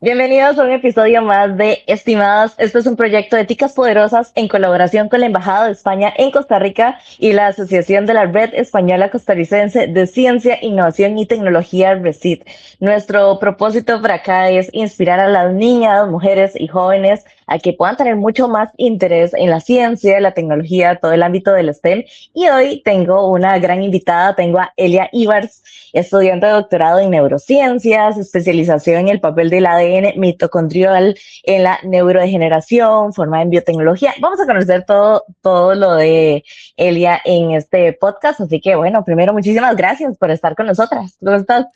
Bienvenidos a un episodio más de Estimadas. Este es un proyecto de Éticas Poderosas en colaboración con la Embajada de España en Costa Rica y la Asociación de la Red Española Costarricense de Ciencia, Innovación y Tecnología, RECIT. Nuestro propósito por acá es inspirar a las niñas, mujeres y jóvenes a que puedan tener mucho más interés en la ciencia, la tecnología, todo el ámbito del STEM. Y hoy tengo una gran invitada, tengo a Elia Ibars, estudiante de doctorado en neurociencias, especialización en el papel del ADN mitocondrial en la neurodegeneración, formada en biotecnología. Vamos a conocer todo lo de Elia en este podcast, así que bueno, primero muchísimas gracias por estar con nosotras. ¿Cómo estás?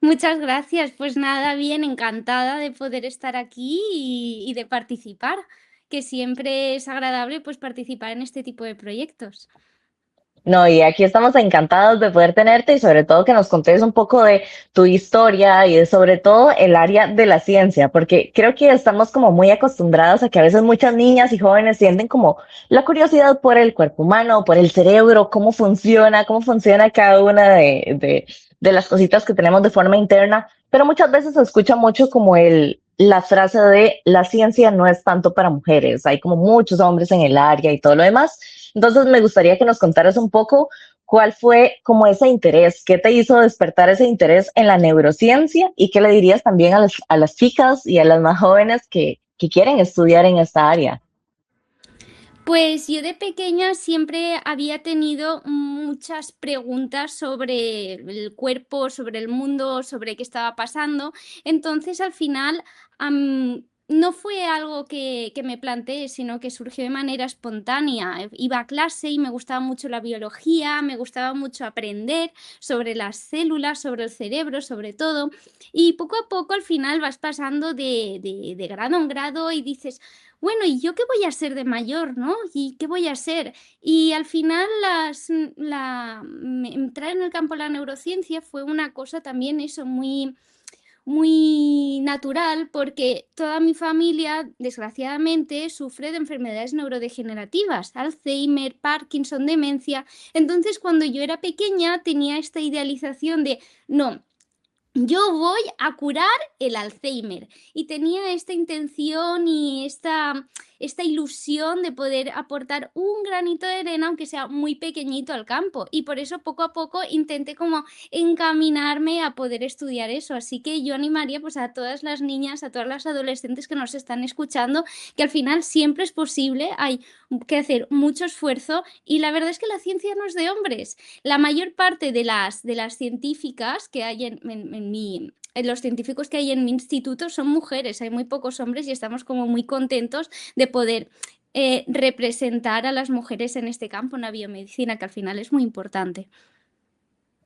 Muchas gracias. Pues nada, bien, encantada de poder estar aquí y de participar, que siempre es agradable pues participar en este tipo de proyectos. No, y aquí estamos encantados de poder tenerte y sobre todo que nos contes un poco de tu historia y de sobre todo el área de la ciencia, porque creo que estamos como muy acostumbrados a que a veces muchas niñas y jóvenes sienten como la curiosidad por el cuerpo humano, por el cerebro, cómo funciona cada una de las cositas que tenemos de forma interna, pero muchas veces se escucha mucho como la frase de la ciencia no es tanto para mujeres, hay como muchos hombres en el área y todo lo demás. Entonces, me gustaría que nos contaras un poco cuál fue como ese interés, qué te hizo despertar ese interés en la neurociencia y qué le dirías también a las chicas y a las más jóvenes que quieren estudiar en esta área. Pues yo de pequeña siempre había tenido muchas preguntas sobre el cuerpo, sobre el mundo, sobre qué estaba pasando. Entonces, al final, no fue algo que me planteé, sino que surgió de manera espontánea. Iba a clase y me gustaba mucho la biología, me gustaba mucho aprender sobre las células, sobre el cerebro, sobre todo. Y poco a poco, al final, vas pasando de grado en grado y dices, bueno, ¿y yo qué voy a ser de mayor, no? ¿Y qué voy a ser? Y al final entrar en el campo de la neurociencia fue una cosa también eso muy natural porque toda mi familia, desgraciadamente, sufre de enfermedades neurodegenerativas, Alzheimer, Parkinson, demencia. Entonces, cuando yo era pequeña tenía esta idealización de, no, yo voy a curar el Alzheimer y tenía esta intención y esta ilusión de poder aportar un granito de arena, aunque sea muy pequeñito, al campo. Y por eso poco a poco intenté como encaminarme a poder estudiar eso. Así que yo animaría pues a todas las niñas, a todas las adolescentes que nos están escuchando, que al final siempre es posible, hay que hacer mucho esfuerzo y la verdad es que la ciencia no es de hombres. La mayor parte de las científicas que hay en los científicos que hay en mi instituto son mujeres, hay muy pocos hombres y estamos como muy contentos de poder representar a las mujeres en este campo, en la biomedicina, que al final es muy importante.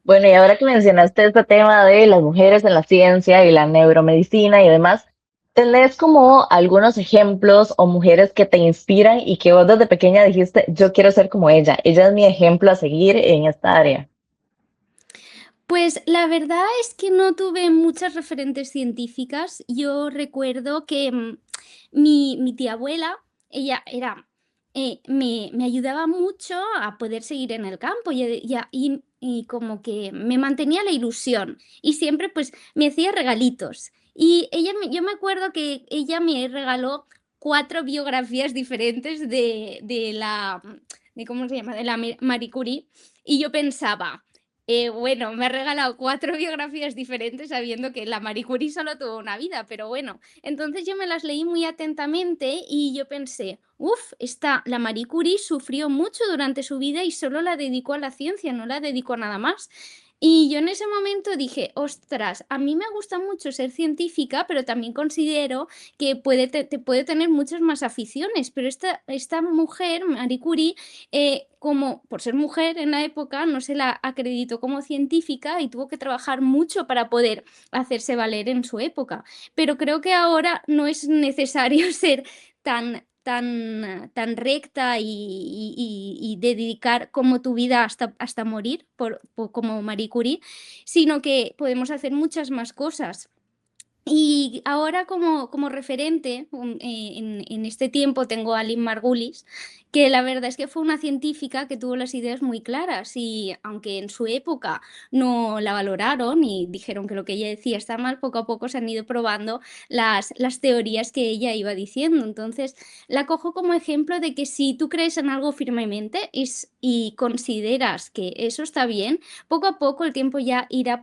Bueno, y ahora que mencionaste este tema de las mujeres en la ciencia y la neuromedicina y demás, ¿tenés como algunos ejemplos o mujeres que te inspiran y que vos desde pequeña dijiste, yo quiero ser como ella es mi ejemplo a seguir en esta área? Pues la verdad es que no tuve muchas referentes científicas. Yo recuerdo que mi tía abuela, ella era, me ayudaba mucho a poder seguir en el campo y como que me mantenía la ilusión y siempre pues me hacía regalitos. Y yo me acuerdo que ella me regaló 4 biografías diferentes de ¿cómo se llama? De la Marie Curie. Y yo pensaba, bueno, me ha regalado 4 biografías diferentes sabiendo que la Marie Curie solo tuvo una vida, pero bueno. Entonces yo me las leí muy atentamente y yo pensé, la Marie Curie sufrió mucho durante su vida y solo la dedicó a la ciencia, no la dedicó a nada más. Y yo en ese momento dije, ostras, a mí me gusta mucho ser científica, pero también considero que puede tener muchas más aficiones, pero esta mujer, Marie Curie, como por ser mujer en la época, no se la acreditó como científica y tuvo que trabajar mucho para poder hacerse valer en su época. Pero creo que ahora no es necesario ser tan recta y dedicar como tu vida hasta morir, como Marie Curie, sino que podemos hacer muchas más cosas. Y ahora como referente, en este tiempo tengo a Lynn Margulis, que la verdad es que fue una científica que tuvo las ideas muy claras y aunque en su época no la valoraron y dijeron que lo que ella decía está mal, poco a poco se han ido probando las teorías que ella iba diciendo. Entonces, la cojo como ejemplo de que si tú crees en algo firmemente y consideras que eso está bien, poco a poco el tiempo ya irá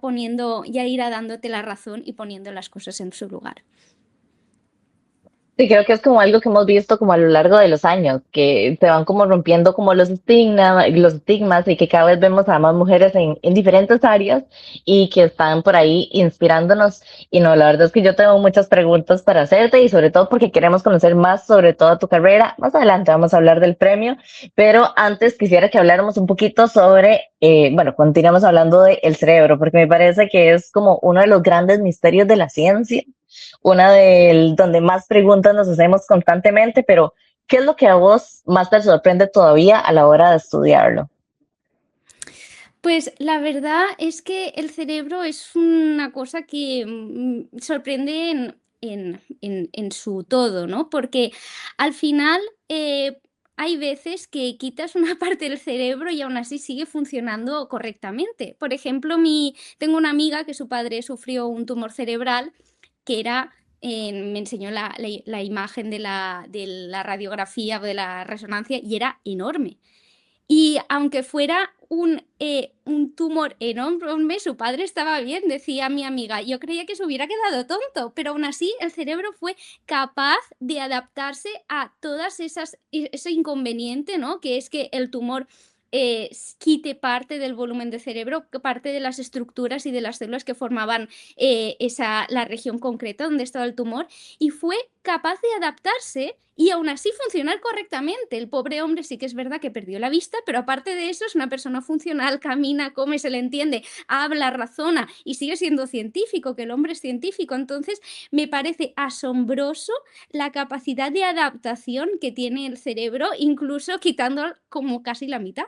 dándote la razón y poniendo las cosas en su lugar. Sí, creo que es como algo que hemos visto como a lo largo de los años, que se van como rompiendo como los estigmas y que cada vez vemos a más mujeres en diferentes áreas y que están por ahí inspirándonos. Y no, la verdad es que yo tengo muchas preguntas para hacerte y sobre todo porque queremos conocer más sobre toda tu carrera. Más adelante vamos a hablar del premio, pero antes quisiera que habláramos un poquito sobre, bueno, continuamos hablando del cerebro, porque me parece que es como uno de los grandes misterios de la ciencia, una de donde más preguntas nos hacemos constantemente, pero ¿qué es lo que a vos más te sorprende todavía a la hora de estudiarlo? Pues la verdad es que el cerebro es una cosa que sorprende en su todo, ¿no? Porque al final hay veces que quitas una parte del cerebro y aún así sigue funcionando correctamente. Por ejemplo, tengo una amiga que su padre sufrió un tumor cerebral que me enseñó la imagen de la radiografía o de la resonancia y era enorme. Y aunque fuera un tumor enorme, su padre estaba bien, decía mi amiga. Yo creía que se hubiera quedado tonto, pero aún así el cerebro fue capaz de adaptarse a todas ese inconveniente, ¿no? Que es que el tumor quite parte del volumen de cerebro, que parte de las estructuras y de las células que formaban la región concreta donde estaba el tumor, y fue capaz de adaptarse y aún así funcionar correctamente. El pobre hombre sí que es verdad que perdió la vista, pero aparte de eso es una persona funcional, camina, come, se le entiende, habla, razona y sigue siendo científico, que el hombre es científico. Entonces me parece asombroso la capacidad de adaptación que tiene el cerebro, incluso quitando como casi la mitad.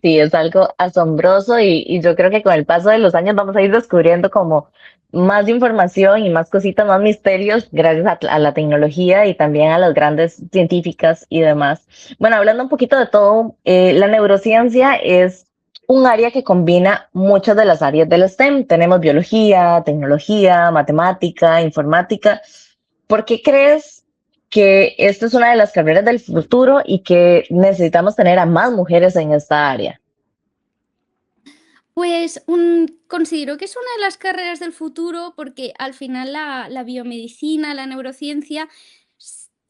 Sí, es algo asombroso y yo creo que con el paso de los años vamos a ir descubriendo como más información y más cositas, más misterios gracias a la tecnología y también a las grandes científicas y demás. Bueno, hablando un poquito de todo, la neurociencia es un área que combina muchas de las áreas del STEM. Tenemos biología, tecnología, matemática, informática. ¿Por qué crees que esta es una de las carreras del futuro y que necesitamos tener a más mujeres en esta área? Pues considero que es una de las carreras del futuro porque al final la biomedicina, la neurociencia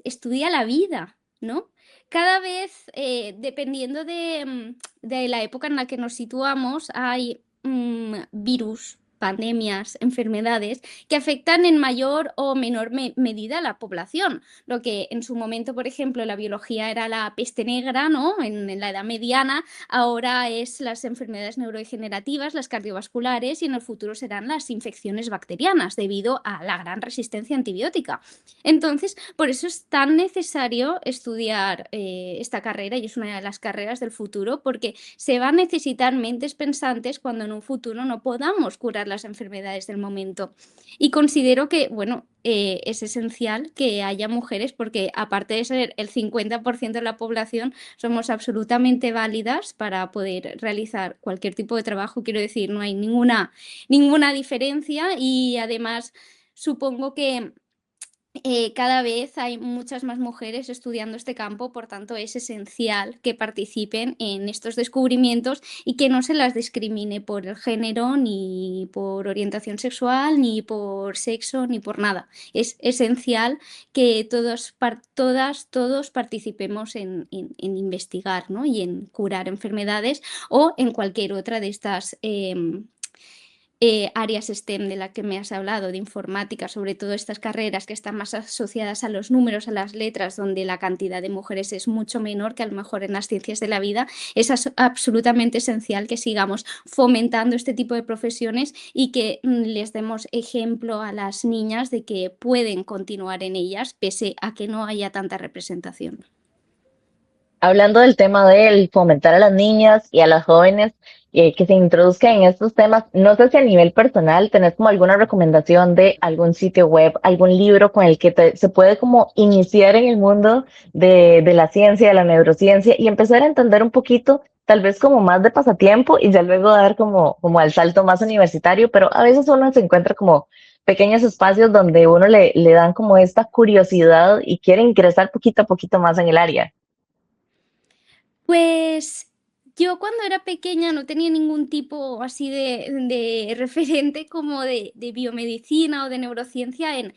estudia la vida, ¿no? Cada vez, dependiendo de la época en la que nos situamos, hay virus, pandemias, enfermedades que afectan en mayor o menor medida a la población. Lo que en su momento, por ejemplo, la biología era la peste negra, ¿no? En la edad mediana, ahora es las enfermedades neurodegenerativas, las cardiovasculares y en el futuro serán las infecciones bacterianas debido a la gran resistencia antibiótica. Entonces, por eso es tan necesario estudiar esta carrera y es una de las carreras del futuro porque se va a necesitar mentes pensantes cuando en un futuro no podamos curar las enfermedades del momento. Y considero que, bueno, es esencial que haya mujeres porque aparte de ser el 50% de la población, somos absolutamente válidas para poder realizar cualquier tipo de trabajo. Quiero decir, no hay ninguna diferencia y además supongo que cada vez hay muchas más mujeres estudiando este campo, por tanto es esencial que participen en estos descubrimientos y que no se las discrimine por el género, ni por orientación sexual, ni por sexo, ni por nada. Es esencial que todos participemos en investigar, ¿no? Y en curar enfermedades o en cualquier otra de estas áreas STEM de la que me has hablado, de informática, sobre todo estas carreras que están más asociadas a los números, a las letras, donde la cantidad de mujeres es mucho menor que a lo mejor en las ciencias de la vida, es absolutamente esencial que sigamos fomentando este tipo de profesiones y que les demos ejemplo a las niñas de que pueden continuar en ellas pese a que no haya tanta representación. Hablando del tema del fomentar a las niñas y a las jóvenes, que se introduzca en estos temas. No sé si a nivel personal tenés como alguna recomendación de algún sitio web, algún libro con el que se puede como iniciar en el mundo de la ciencia, de la neurociencia y empezar a entender un poquito, tal vez como más de pasatiempo y ya luego dar como al salto más universitario, pero a veces uno se encuentra como pequeños espacios donde uno le dan como esta curiosidad y quiere ingresar poquito a poquito más en el área. Pues yo cuando era pequeña no tenía ningún tipo así de referente como de biomedicina o de neurociencia en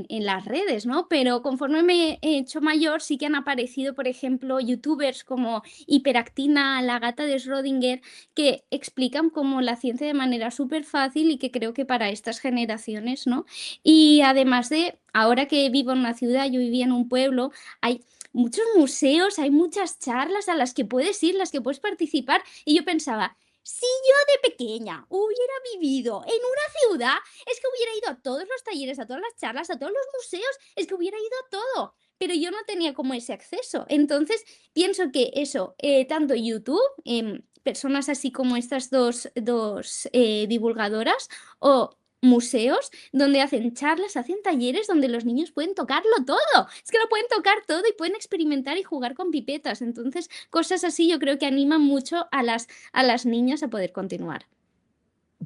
las redes, ¿no? Pero conforme me he hecho mayor sí que han aparecido, por ejemplo, youtubers como Hiperactina, la gata de Schrödinger, que explican como la ciencia de manera súper fácil y que creo que para estas generaciones, ¿no? Y además de, ahora que vivo en una ciudad, yo vivía en un pueblo, hay muchos museos, hay muchas charlas a las que puedes ir, las que puedes participar. Y yo pensaba, si yo de pequeña hubiera vivido en una ciudad, es que hubiera ido a todos los talleres, a todas las charlas, a todos los museos, es que hubiera ido a todo. Pero yo no tenía como ese acceso. Entonces, pienso que eso, tanto YouTube, personas así como estas dos divulgadoras, o museos donde hacen charlas, hacen talleres donde los niños pueden tocarlo todo. Es que lo pueden tocar todo y pueden experimentar y jugar con pipetas. Entonces, cosas así yo creo que animan mucho a las niñas a poder continuar.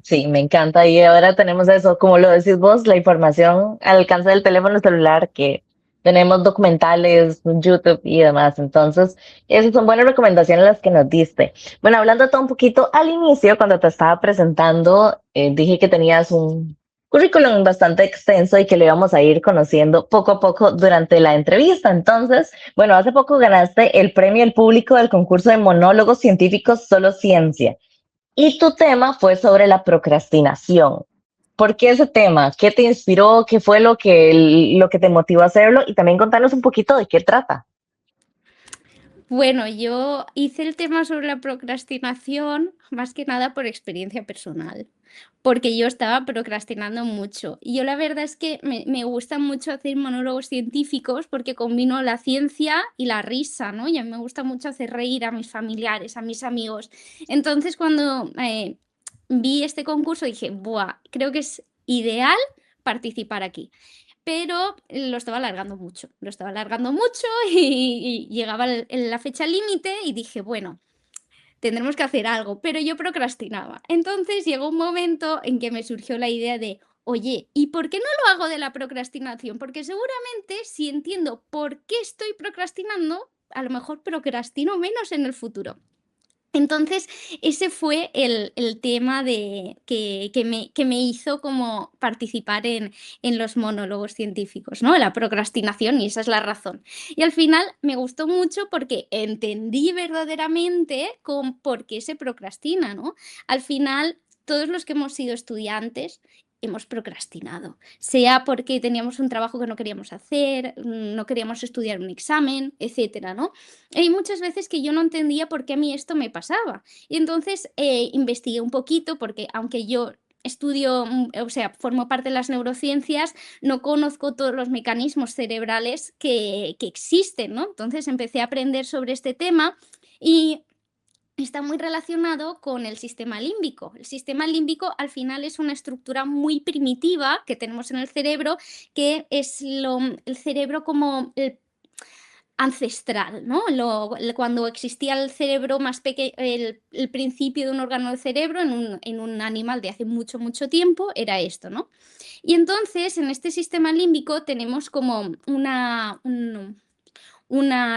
Sí, me encanta. Y ahora tenemos eso, como lo decís vos, la información al alcance del teléfono celular, que tenemos documentales, YouTube y demás. Entonces, esas son buenas recomendaciones las que nos diste. Bueno, hablando todo un poquito al inicio, cuando te estaba presentando, dije que tenías un currículum bastante extenso y que lo íbamos a ir conociendo poco a poco durante la entrevista. Entonces, bueno, hace poco ganaste el premio al público del concurso de monólogos científicos Solo Ciencia. Y tu tema fue sobre la procrastinación. ¿Por qué ese tema? ¿Qué te inspiró? ¿Qué fue lo que te motivó a hacerlo? Y también contarnos un poquito de qué trata. Bueno, yo hice el tema sobre la procrastinación más que nada por experiencia personal, porque yo estaba procrastinando mucho. Y yo la verdad es que me gusta mucho hacer monólogos científicos porque combino la ciencia y la risa, ¿no? Y a mí me gusta mucho hacer reír a mis familiares, a mis amigos. Entonces, cuando vi este concurso dije, ¡buah! Creo que es ideal participar aquí, pero lo estaba alargando mucho, lo estaba alargando mucho y llegaba la fecha límite y dije, bueno, tendremos que hacer algo, pero yo procrastinaba. Entonces llegó un momento en que me surgió la idea de, oye, ¿y por qué no lo hago de la procrastinación? Porque seguramente si entiendo por qué estoy procrastinando, a lo mejor procrastino menos en el futuro. Entonces, ese fue el tema que me hizo como participar en los monólogos científicos, ¿no? La procrastinación, y esa es la razón. Y al final me gustó mucho porque entendí verdaderamente por qué se procrastina, ¿no? Al final, todos los que hemos sido estudiantes hemos procrastinado, sea porque teníamos un trabajo que no queríamos hacer, no queríamos estudiar un examen, etcétera, ¿no? Hay muchas veces que yo no entendía por qué a mí esto me pasaba. Y entonces investigué un poquito porque aunque yo estudio, o sea, formo parte de las neurociencias, no conozco todos los mecanismos cerebrales que existen, ¿no? Entonces empecé a aprender sobre este tema y está muy relacionado con el sistema límbico. El sistema límbico al final es una estructura muy primitiva que tenemos en el cerebro, que es el cerebro como el ancestral, ¿no? Cuando existía el cerebro más pequeño, el principio de un órgano del cerebro en un animal de hace mucho, mucho tiempo, era esto, ¿no? Y entonces, en este sistema límbico tenemos como una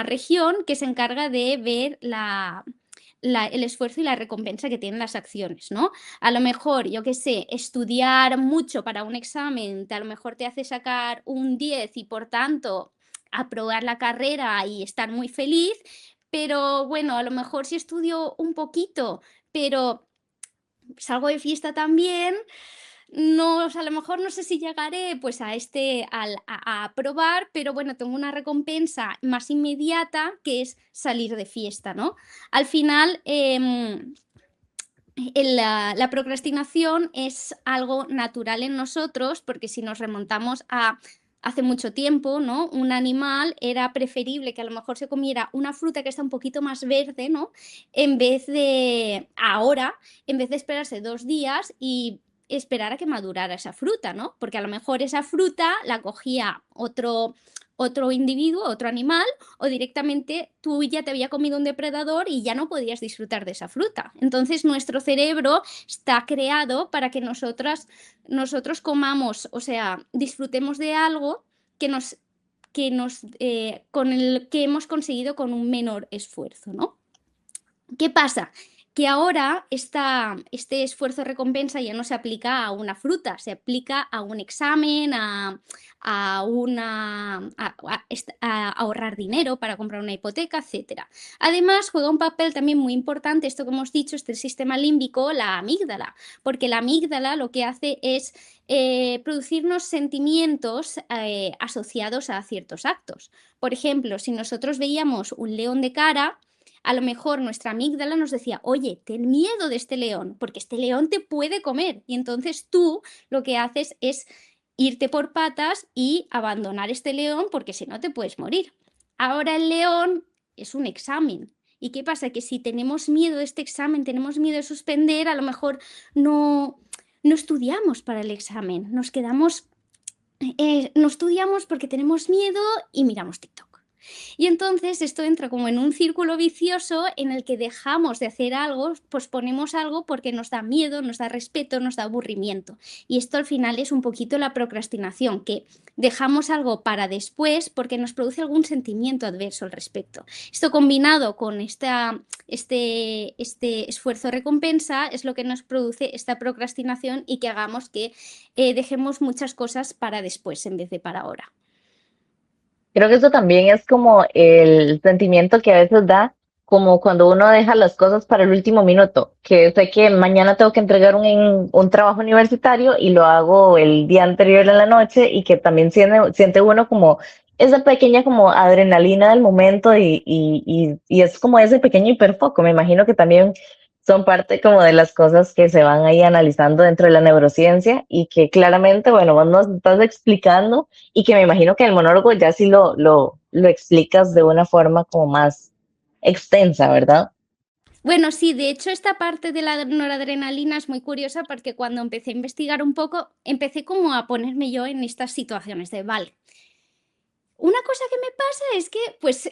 región que se encarga de ver el esfuerzo y la recompensa que tienen las acciones, ¿no? A lo mejor, yo qué sé, estudiar mucho para un examen, a lo mejor te hace sacar un 10 y por tanto aprobar la carrera y estar muy feliz, pero bueno, a lo mejor si estudio un poquito, pero salgo de fiesta también, no, o sea, a lo mejor no sé si llegaré pues a aprobar, pero bueno, tengo una recompensa más inmediata que es salir de fiesta, ¿no? Al final, la procrastinación es algo natural en nosotros porque si nos remontamos a hace mucho tiempo, ¿no? Un animal era preferible que a lo mejor se comiera una fruta que está un poquito más verde, ¿no? En vez de ahora, en vez de esperarse 2 días y esperar a que madurara esa fruta, ¿no? Porque a lo mejor esa fruta la cogía otro individuo, otro animal, o directamente tú ya te había comido un depredador y ya no podías disfrutar de esa fruta. Entonces nuestro cerebro está creado para que nosotros comamos, o sea, disfrutemos de algo con el que hemos conseguido con un menor esfuerzo, ¿no? ¿Qué pasa? Que ahora este esfuerzo recompensa ya no se aplica a una fruta, se aplica a un examen, a ahorrar dinero para comprar una hipoteca, etc. Además, juega un papel también muy importante, esto que hemos dicho, este sistema límbico, la amígdala, porque la amígdala lo que hace es producirnos sentimientos asociados a ciertos actos. Por ejemplo, si nosotros veíamos un león de cara, a lo mejor nuestra amígdala nos decía, oye, ten miedo de este león, porque este león te puede comer. Y entonces tú lo que haces es irte por patas y abandonar este león porque si no te puedes morir. Ahora el león es un examen. ¿Y qué pasa? Que si tenemos miedo de este examen, tenemos miedo de suspender, a lo mejor no estudiamos para el examen, nos quedamos, no estudiamos porque tenemos miedo y miramos TikTok. Y entonces esto entra como en un círculo vicioso en el que dejamos de hacer algo, posponemos algo porque nos da miedo, nos da respeto, nos da aburrimiento. Y esto al final es un poquito la procrastinación, que dejamos algo para después porque nos produce algún sentimiento adverso al respecto. Esto combinado con este esfuerzo recompensa es lo que nos produce esta procrastinación y que hagamos que dejemos muchas cosas para después en vez de para ahora. Creo que eso también es como el sentimiento que a veces da, como cuando uno deja las cosas para el último minuto, que sé que mañana tengo que entregar un trabajo universitario y lo hago el día anterior en la noche y que también siente uno como esa pequeña como adrenalina del momento y es como ese pequeño hiperfoco. Me imagino que también son parte como de las cosas que se van ahí analizando dentro de la neurociencia y que claramente, bueno, vos nos estás explicando y que me imagino que el monólogo ya sí lo explicas de una forma como más extensa, ¿verdad? Bueno, sí, de hecho esta parte de la noradrenalina es muy curiosa porque cuando empecé a investigar un poco, empecé como a ponerme yo en estas situaciones de, vale, una cosa que me pasa es que, pues,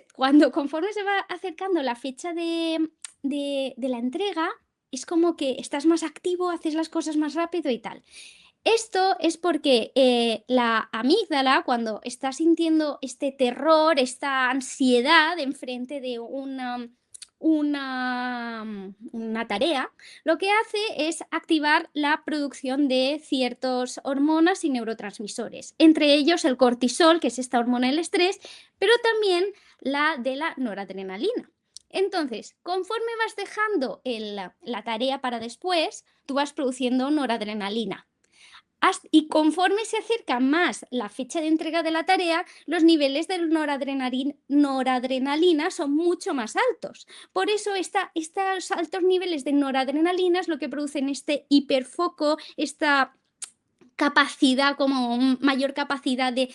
conforme se va acercando la fecha de la entrega, es como que estás más activo, haces las cosas más rápido y tal. Esto es porque la amígdala, cuando está sintiendo este terror, esta ansiedad enfrente de una tarea, lo que hace es activar la producción de ciertas hormonas y neurotransmisores, entre ellos el cortisol, que es esta hormona del estrés, pero también la de la noradrenalina. Entonces, conforme vas dejando la tarea para después, tú vas produciendo noradrenalina. Y conforme se acerca más la fecha de entrega de la tarea, los niveles de noradrenalina son mucho más altos. Por eso estos altos niveles de noradrenalina es lo que producen este hiperfoco, esta capacidad, como mayor capacidad de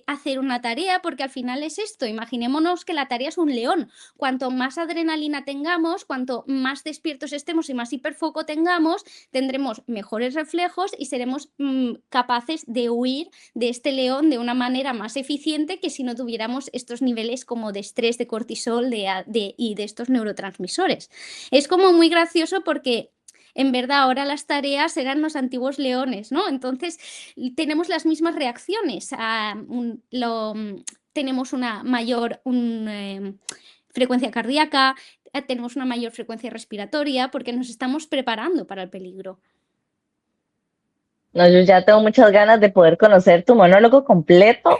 hacer una tarea, porque al final es esto, imaginémonos que la tarea es un león, cuanto más adrenalina tengamos, cuanto más despiertos estemos y más hiperfoco tengamos, tendremos mejores reflejos y seremos capaces de huir de este león de una manera más eficiente que si no tuviéramos estos niveles como de estrés, de cortisol y de estos neurotransmisores. Es como muy gracioso porque en verdad ahora las tareas eran los antiguos leones, ¿no? Entonces tenemos las mismas reacciones. Tenemos una mayor frecuencia cardíaca, tenemos una mayor frecuencia respiratoria porque nos estamos preparando para el peligro. No, yo ya tengo muchas ganas de poder conocer tu monólogo completo.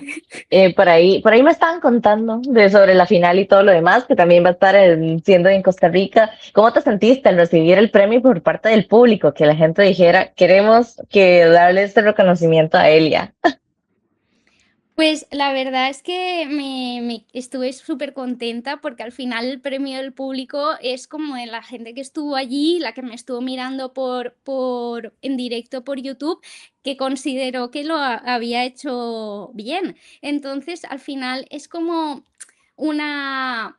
Por ahí me estaban contando sobre la final y todo lo demás, que también va a estar siendo en Costa Rica. ¿Cómo te sentiste al recibir el premio por parte del público? Que la gente dijera, queremos que darle este reconocimiento a Elia. Pues la verdad es que me estuve súper contenta porque al final el premio del público es como de la gente que estuvo allí, la que me estuvo mirando en directo por YouTube, que consideró que había hecho bien. Entonces, al final es como una,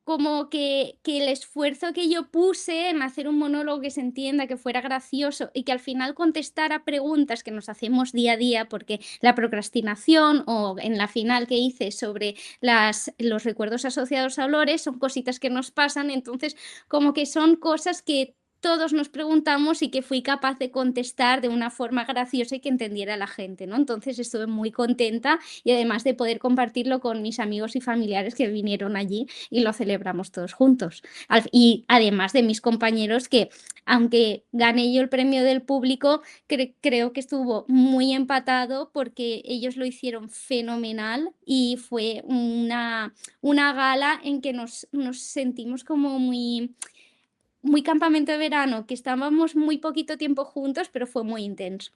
como que el esfuerzo que yo puse en hacer un monólogo que se entienda, que fuera gracioso y que al final contestara preguntas que nos hacemos día a día, porque la procrastinación o en la final que hice sobre los recuerdos asociados a olores son cositas que nos pasan, entonces como que son cosas que todos nos preguntamos y que fui capaz de contestar de una forma graciosa y que entendiera la gente, ¿no? Entonces estuve muy contenta y además de poder compartirlo con mis amigos y familiares que vinieron allí y lo celebramos todos juntos. Y además de mis compañeros que, aunque gané yo el premio del público, creo que estuvo muy empatado porque ellos lo hicieron fenomenal y fue una gala en que nos sentimos como muy campamento de verano, que estábamos muy poquito tiempo juntos, pero fue muy intenso.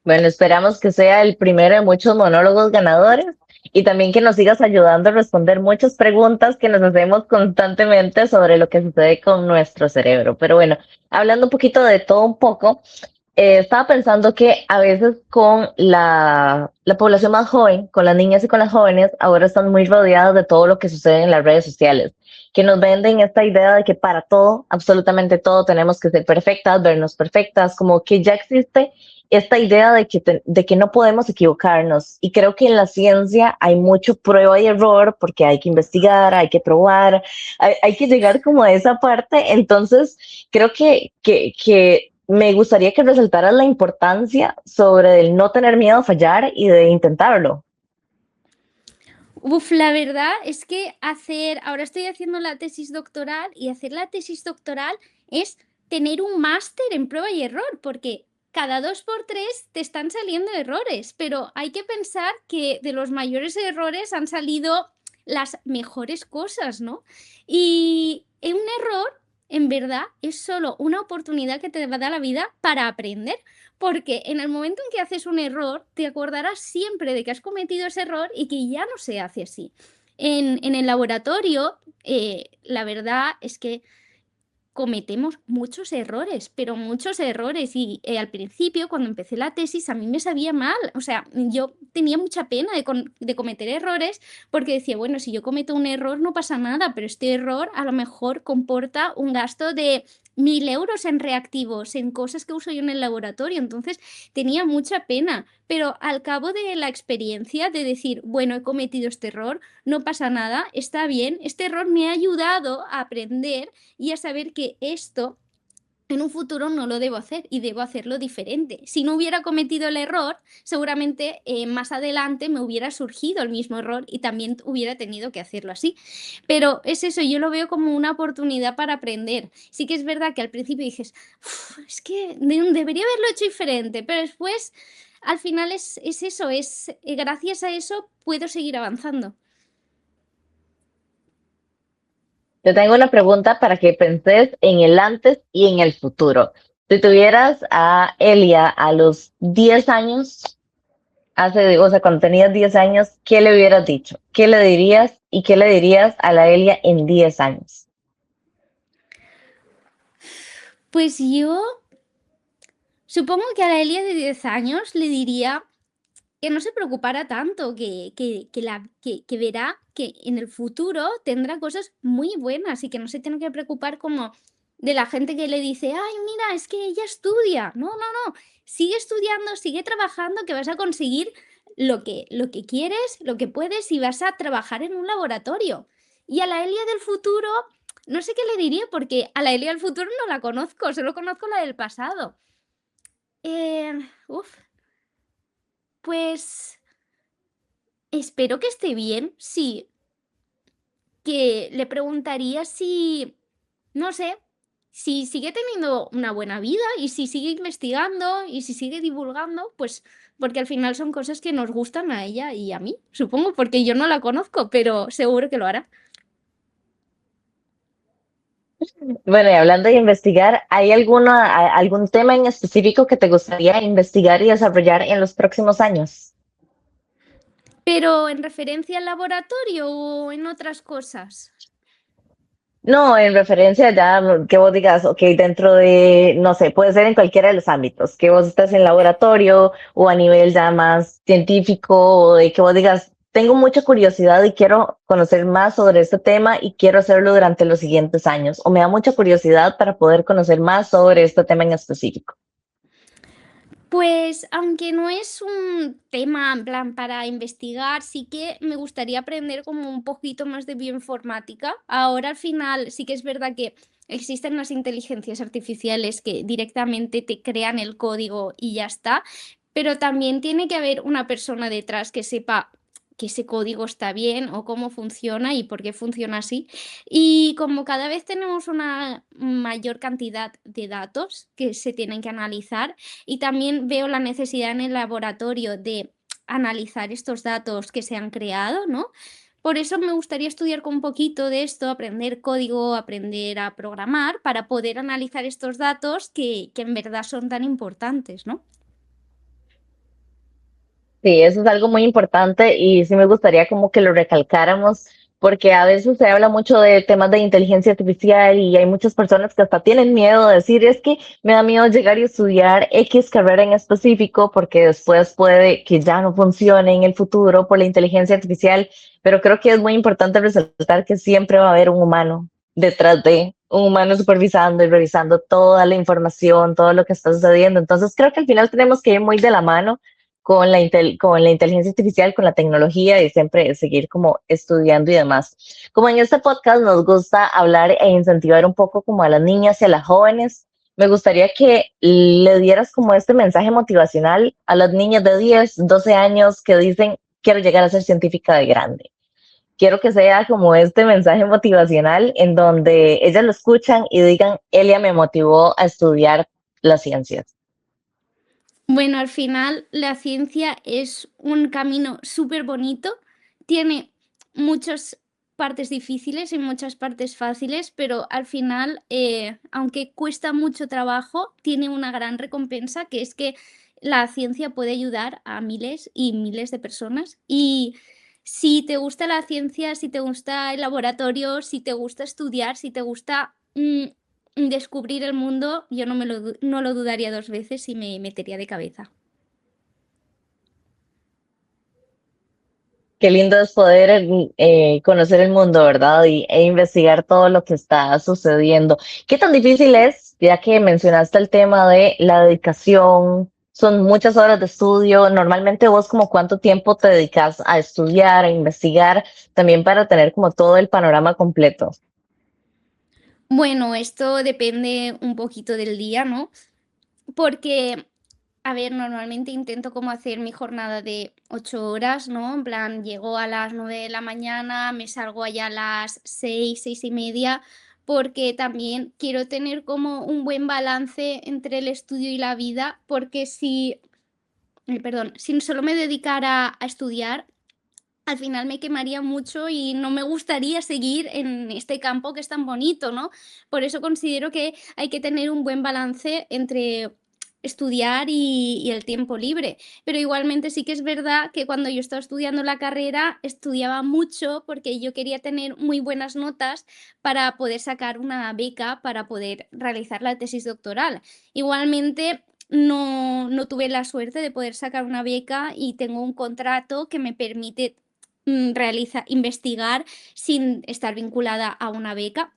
Bueno, esperamos que sea el primero de muchos monólogos ganadores y también que nos sigas ayudando a responder muchas preguntas que nos hacemos constantemente sobre lo que sucede con nuestro cerebro. Pero bueno, hablando un poquito de todo un poco, estaba pensando que a veces con la población más joven, con las niñas y con las jóvenes, ahora están muy rodeadas de todo lo que sucede en las redes sociales, que nos venden esta idea de que para todo, absolutamente todo, tenemos que ser perfectas, vernos perfectas, como que ya existe esta idea de que no podemos equivocarnos. Y creo que en la ciencia hay mucho prueba y error porque hay que investigar, hay que probar, hay que llegar como a esa parte. Entonces, creo que me gustaría que resaltaras la importancia sobre el no tener miedo a fallar y de intentarlo. Uf, la verdad es que ahora estoy haciendo la tesis doctoral y hacer la tesis doctoral es tener un máster en prueba y error, porque cada 2 por 3 te están saliendo errores, pero hay que pensar que de los mayores errores han salido las mejores cosas, ¿no? Y un error, en verdad, es solo una oportunidad que te va a dar la vida para aprender. Porque en el momento en que haces un error, te acordarás siempre de que has cometido ese error y que ya no se hace así. En el laboratorio, la verdad es que cometemos muchos errores, pero muchos errores. Y al principio, cuando empecé la tesis, a mí me sabía mal. O sea, yo tenía mucha pena de cometer errores porque decía, bueno, si yo cometo un error no pasa nada, pero este error a lo mejor comporta un gasto de 1.000 euros en reactivos, en cosas que uso yo en el laboratorio. Entonces tenía mucha pena, pero al cabo de la experiencia de decir, bueno, he cometido este error, no pasa nada, está bien, este error me ha ayudado a aprender y a saber que esto en un futuro no lo debo hacer y debo hacerlo diferente. Si no hubiera cometido el error, seguramente más adelante me hubiera surgido el mismo error y también hubiera tenido que hacerlo así. Pero es eso, yo lo veo como una oportunidad para aprender. Sí que es verdad que al principio dices, es que debería haberlo hecho diferente, pero después al final es eso, gracias a eso puedo seguir avanzando. Te tengo una pregunta para que penses en el antes y en el futuro. Si tuvieras a Elia a los 10 años, o sea, cuando tenías 10 años, ¿qué le hubieras dicho? ¿Qué le dirías y qué le dirías a la Elia en 10 años? Pues yo supongo que a la Elia de 10 años le diría que no se preocupara tanto, que verá que en el futuro tendrá cosas muy buenas y que no se tiene que preocupar como de la gente que le dice, ay, mira, es que ella estudia. No, no, no, sigue estudiando, sigue trabajando, que vas a conseguir lo que quieres, lo que puedes y vas a trabajar en un laboratorio. Y a la Elia del futuro, no sé qué le diría porque a la Elia del futuro no la conozco, solo conozco la del pasado. Uf, pues espero que esté bien. Sí, que le preguntaría si, no sé, si sigue teniendo una buena vida y si sigue investigando y si sigue divulgando, pues porque al final son cosas que nos gustan a ella y a mí, supongo, porque yo no la conozco, pero seguro que lo hará. Bueno, y hablando de investigar, ¿hay algún tema en específico que te gustaría investigar y desarrollar en los próximos años? Pero en referencia al laboratorio o en otras cosas. No, en referencia ya que vos digas, ok, dentro de, no sé, puede ser en cualquiera de los ámbitos, que vos estés en laboratorio o a nivel ya más científico, o de que vos digas, tengo mucha curiosidad y quiero conocer más sobre este tema y quiero hacerlo durante los siguientes años, o me da mucha curiosidad para poder conocer más sobre este tema en específico. Pues, aunque no es un tema en plan para investigar, sí que me gustaría aprender como un poquito más de bioinformática. Ahora al final sí que es verdad que existen las inteligencias artificiales que directamente te crean el código y ya está, pero también tiene que haber una persona detrás que sepa que ese código está bien o cómo funciona y por qué funciona así. Y como cada vez tenemos una mayor cantidad de datos que se tienen que analizar, y también veo la necesidad en el laboratorio de analizar estos datos que se han creado, ¿no? Por eso me gustaría estudiar con un poquito de esto, aprender código, aprender a programar para poder analizar estos datos que en verdad son tan importantes, ¿no? Sí, eso es algo muy importante y sí me gustaría como que lo recalcáramos, porque a veces se habla mucho de temas de inteligencia artificial y hay muchas personas que hasta tienen miedo de decir, es que me da miedo llegar y estudiar X carrera en específico porque después puede que ya no funcione en el futuro por la inteligencia artificial, pero creo que es muy importante resaltar que siempre va a haber un humano detrás de un humano supervisando y revisando toda la información, todo lo que está sucediendo. Entonces creo que al final tenemos que ir muy de la mano con con la inteligencia artificial, con la tecnología y siempre seguir como estudiando y demás. Como en este podcast nos gusta hablar e incentivar un poco como a las niñas y a las jóvenes, me gustaría que le dieras como este mensaje motivacional a las niñas de 10, 12 años que dicen, quiero llegar a ser científica de grande. Quiero que sea como este mensaje motivacional en donde ellas lo escuchan y digan, Elia me motivó a estudiar las ciencias. Bueno, al final la ciencia es un camino súper bonito, tiene muchas partes difíciles y muchas partes fáciles, pero al final, aunque cuesta mucho trabajo, tiene una gran recompensa, que es que la ciencia puede ayudar a miles y miles de personas. Y si te gusta la ciencia, si te gusta el laboratorio, si te gusta estudiar, si te gusta descubrir el mundo, yo no lo dudaría dos veces y me metería de cabeza. Qué lindo es poder conocer el mundo, ¿verdad? E investigar todo lo que está sucediendo. ¿Qué tan difícil es, ya que mencionaste el tema de la dedicación? Son muchas horas de estudio. Normalmente vos como cuánto tiempo te dedicas a estudiar, a investigar, también para tener como todo el panorama completo. Bueno, esto depende un poquito del día, ¿no? Porque, a ver, normalmente intento como hacer mi jornada de 8 horas, ¿no? En plan, llego a las 9 de la mañana, me salgo allá a las 6, 6 y media, porque también quiero tener como un buen balance entre el estudio y la vida, porque si, perdón, si solo me dedicara a estudiar, al final me quemaría mucho y no me gustaría seguir en este campo que es tan bonito, ¿no? Por eso considero que hay que tener un buen balance entre estudiar y el tiempo libre. Pero igualmente sí que es verdad que cuando yo estaba estudiando la carrera, estudiaba mucho porque yo quería tener muy buenas notas para poder sacar una beca, para poder realizar la tesis doctoral. Igualmente, no tuve la suerte de poder sacar una beca y tengo un contrato que me permite investigar sin estar vinculada a una beca.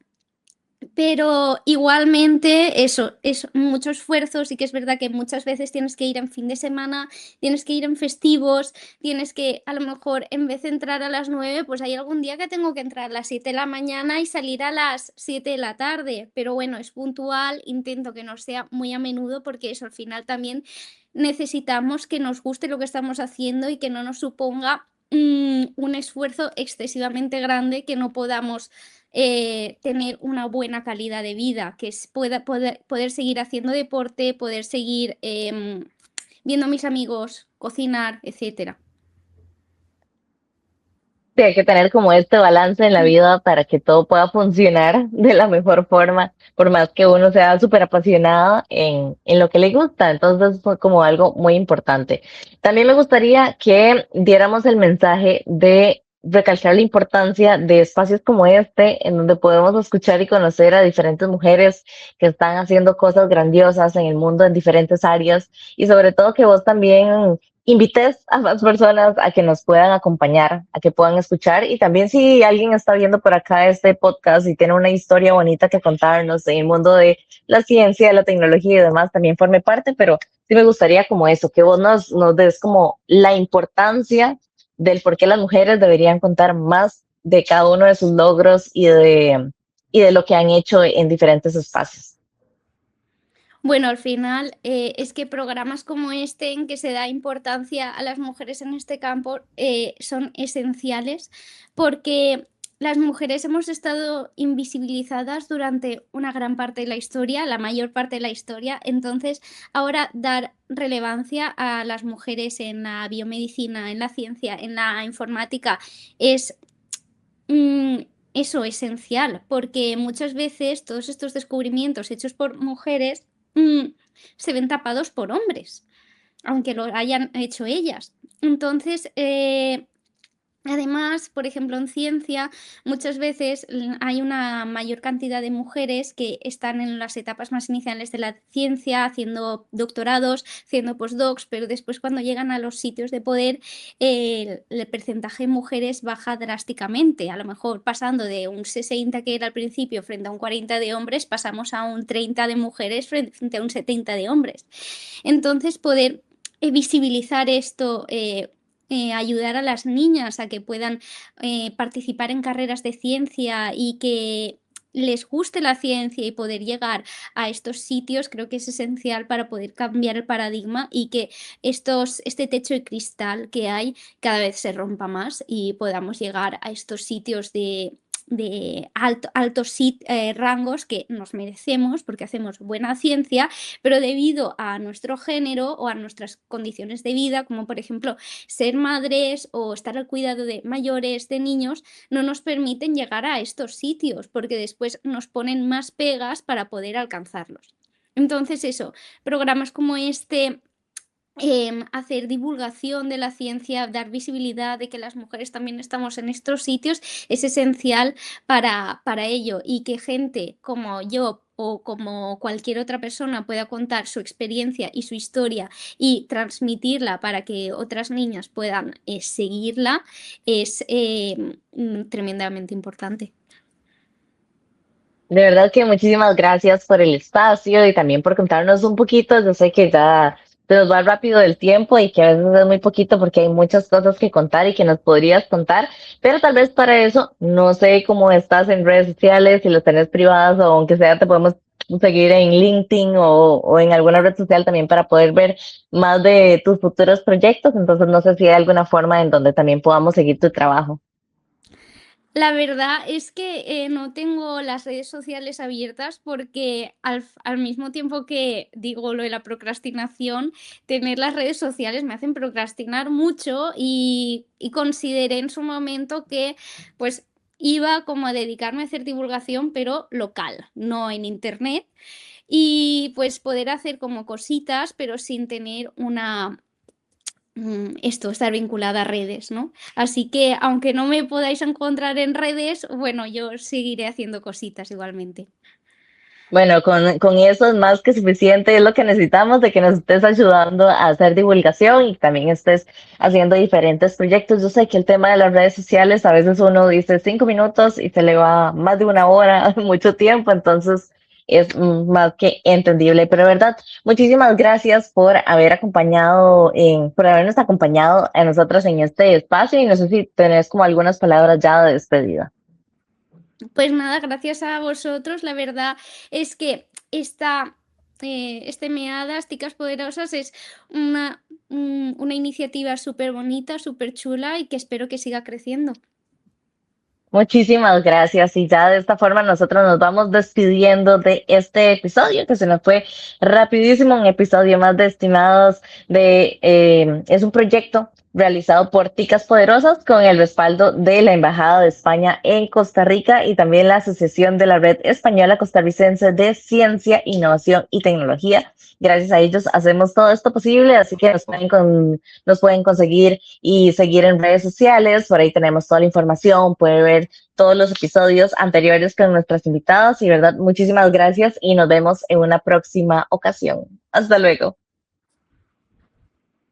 Pero igualmente eso es mucho esfuerzo, sí que es verdad que muchas veces tienes que ir en fin de semana, tienes que ir en festivos, tienes que a lo mejor en vez de entrar a las 9, pues hay algún día que tengo que entrar a las 7 de la mañana y salir a las 7 de la tarde, pero bueno, es puntual, intento que no sea muy a menudo porque eso al final también necesitamos que nos guste lo que estamos haciendo y que no nos suponga un esfuerzo excesivamente grande que no podamos tener una buena calidad de vida, que poder seguir haciendo deporte, poder seguir viendo a mis amigos, cocinar, etcétera. Sí, hay que tener como este balance en la vida para que todo pueda funcionar de la mejor forma, por más que uno sea súper apasionado en lo que le gusta. Entonces fue como algo muy importante. También me gustaría que diéramos el mensaje de recalcar la importancia de espacios como este, en donde podemos escuchar y conocer a diferentes mujeres que están haciendo cosas grandiosas en el mundo en diferentes áreas y sobre todo que vos también invites a más personas a que nos puedan acompañar, a que puedan escuchar y también si alguien está viendo por acá este podcast y tiene una historia bonita que contarnos en el mundo de la ciencia, la tecnología y demás, también forme parte, pero sí me gustaría como eso, que vos nos des como la importancia del por qué las mujeres deberían contar más de cada uno de sus logros y de lo que han hecho en diferentes espacios. Bueno, al final es que programas como este, en que se da importancia a las mujeres en este campo, son esenciales porque las mujeres hemos estado invisibilizadas durante una gran parte de la historia, la mayor parte de la historia. Entonces, ahora dar relevancia a las mujeres en la biomedicina, en la ciencia, en la informática, es mm, eso, esencial, porque muchas veces todos estos descubrimientos hechos por mujeres mm, se ven tapados por hombres, aunque lo hayan hecho ellas. Entonces, además, por ejemplo, en ciencia, muchas veces hay una mayor cantidad de mujeres que están en las etapas más iniciales de la ciencia, haciendo doctorados, haciendo postdocs, pero después cuando llegan a los sitios de poder, el porcentaje de mujeres baja drásticamente. A lo mejor pasando de un 60 que era al principio frente a un 40 de hombres, pasamos a un 30 de mujeres frente a un 70 de hombres. Entonces, poder visibilizar esto, ayudar a las niñas a que puedan participar en carreras de ciencia y que les guste la ciencia y poder llegar a estos sitios, creo que es esencial para poder cambiar el paradigma y que este techo de cristal que hay cada vez se rompa más y podamos llegar a estos sitios de altos rangos que nos merecemos porque hacemos buena ciencia, pero debido a nuestro género o a nuestras condiciones de vida, como por ejemplo ser madres o estar al cuidado de mayores, de niños, no nos permiten llegar a estos sitios porque después nos ponen más pegas para poder alcanzarlos. Entonces eso, programas como este, hacer divulgación de la ciencia, dar visibilidad de que las mujeres también estamos en estos sitios, es esencial para ello y que gente como yo o como cualquier otra persona pueda contar su experiencia y su historia y transmitirla para que otras niñas puedan seguirla es tremendamente importante. De verdad que muchísimas gracias por el espacio y también por contarnos un poquito. Yo sé que ya se nos va rápido el tiempo y que a veces es muy poquito porque hay muchas cosas que contar y que nos podrías contar, pero tal vez para eso, no sé cómo estás en redes sociales, si lo tenés privadas o aunque sea te podemos seguir en LinkedIn o en alguna red social también para poder ver más de tus futuros proyectos. Entonces no sé si hay alguna forma en donde también podamos seguir tu trabajo. La verdad es que no tengo las redes sociales abiertas porque al mismo tiempo que digo lo de la procrastinación, tener las redes sociales me hacen procrastinar mucho y consideré en su momento que pues iba como a dedicarme a hacer divulgación, pero local, no en internet, y pues poder hacer como cositas, pero sin tener esto, estar vinculada a redes, ¿no? Así que aunque no me podáis encontrar en redes, bueno, yo seguiré haciendo cositas igualmente. Bueno, con eso es más que suficiente, es lo que necesitamos de que nos estés ayudando a hacer divulgación y también estés haciendo diferentes proyectos. Yo sé que el tema de las redes sociales, a veces uno dice 5 minutos y se le va más de una hora, mucho tiempo, entonces es más que entendible. Pero de verdad, muchísimas gracias por haber acompañado, por habernos acompañado a nosotros en este espacio y no sé si tenés como algunas palabras ya de despedida. Pues nada, gracias a vosotros. La verdad es que este Meadas, Ticas Poderosas, es una iniciativa súper bonita, súper chula y que espero que siga creciendo. Muchísimas gracias y ya de esta forma nosotros nos vamos despidiendo de este episodio que se nos fue rapidísimo, un episodio más de Estimados es un proyecto realizado por Ticas Poderosas con el respaldo de la Embajada de España en Costa Rica y también la Asociación de la Red Española Costarricense de Ciencia, Innovación y Tecnología. Gracias a ellos hacemos todo esto posible, así que nos pueden conseguir y seguir en redes sociales. Por ahí tenemos toda la información, puede ver todos los episodios anteriores con nuestras invitadas y verdad, muchísimas gracias y nos vemos en una próxima ocasión. Hasta luego.